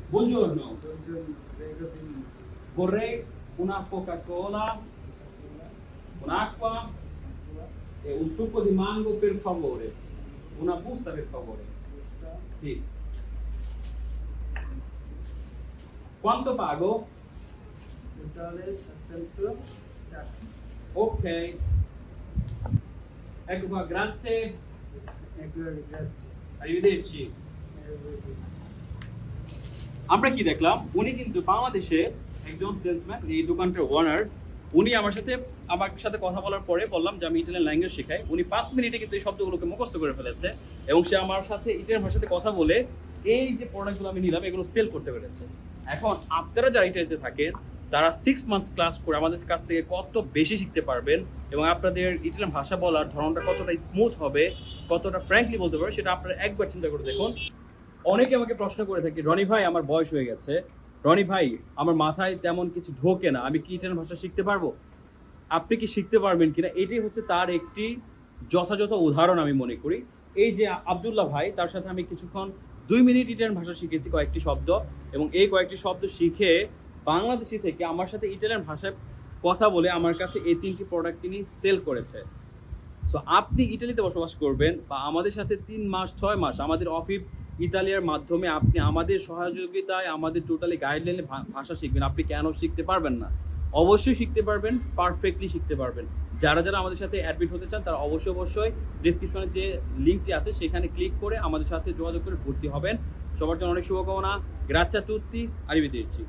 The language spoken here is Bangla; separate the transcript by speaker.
Speaker 1: Buongiorno,
Speaker 2: Buongiorno, prego dimmi.
Speaker 1: vorrei una Coca-Cola, un'acqua e un succo di mango per favore. Una busta per favore.
Speaker 2: Questa
Speaker 1: Sì. Quanto pago?
Speaker 2: totale 70 caffi.
Speaker 1: Ok. Ecco qua, grazie.
Speaker 2: Ecco, grazie.
Speaker 1: Arrivederci.
Speaker 2: Arrivederci.
Speaker 1: আমরা কি দেখলাম, উনি কিন্তু বাংলাদেশে একজন সেলসম্যান, এই দোকানটার ওনার। উনি আমার সাথে কথা বলার পরে বললাম যে আমি ইটালিয়ান ল্যাঙ্গুয়েজ শেখাই। উনি 5 মিনিটে কিন্তু এই শব্দগুলোকে মুখস্থ করে ফেলেছে এবং সে আমার সাথে ইটালিয়ান ভাষাতে কথা বলে এই যে প্রোডাক্টগুলো আমি নিলাম এগুলো সেল করতে পেরেছে। এখন আপনারা যারা ইটালিতে থাকেন তারা 6 মান্থস ক্লাস করে আমাদের কাছ থেকে কত বেশি শিখতে পারবেন এবং আপনাদের ইটালিয়ান ভাষা বলার ধরনটা কতটা স্মুথ হবে, কতটা ফ্র্যাঙ্কলি বলতে পারবেন, সেটা আপনারা একবার চিন্তা করে দেখুন। অনেকে আমাকে প্রশ্ন করে থাকে, রনি ভাই আমার বয়স হয়ে গেছে, রনি ভাই আমার মাথায় তেমন কিছু ঢোকে না, আমি কি ইটালিয়ান ভাষা শিখতে পারবো? আপনি কি শিখতে পারবেন কিনা, এটাই হচ্ছে তার একটি যথাযথ উদাহরণ আমি মনে করি। এই যে আব্দুল্লাহ ভাই, তার সাথে আমি কিছুক্ষণ 2 মিনিট ইটালিয়ান ভাষা শিখেছি, কয়েকটি শব্দ, এবং এই কয়েকটি শব্দ শিখে বাংলাদেশি থেকে আমার সাথে ইটালিয়ান ভাষায় কথা বলে আমার কাছে এই 3টি প্রোডাক্ট তিনি সেল করেছে। সো আপনি ইটালিতে বসবাস করবেন বা আমাদের সাথে 3 মাস 6 মাস আমাদের অফিস ইতালিয়ার মাধ্যমে আপনি আমাদের সহযোগিতায় আমাদের টোটালি গাইডলাইনে ভাষা শিখবেন, আপনি কেন শিখতে পারবেন না? অবশ্যই শিখতে পারবেন, পারফেক্টলি শিখতে পারবেন। যারা যারা আমাদের সাথে অ্যাডমিট হতে চান তারা অবশ্যই ডিসক্রিপশনে যে লিঙ্কটি আছে সেখানে ক্লিক করে আমাদের সাথে যোগাযোগ করে ভর্তি হবেন। সবার জন্য অনেক শুভকামনা। গ্রাzie a tutti, arrivederci।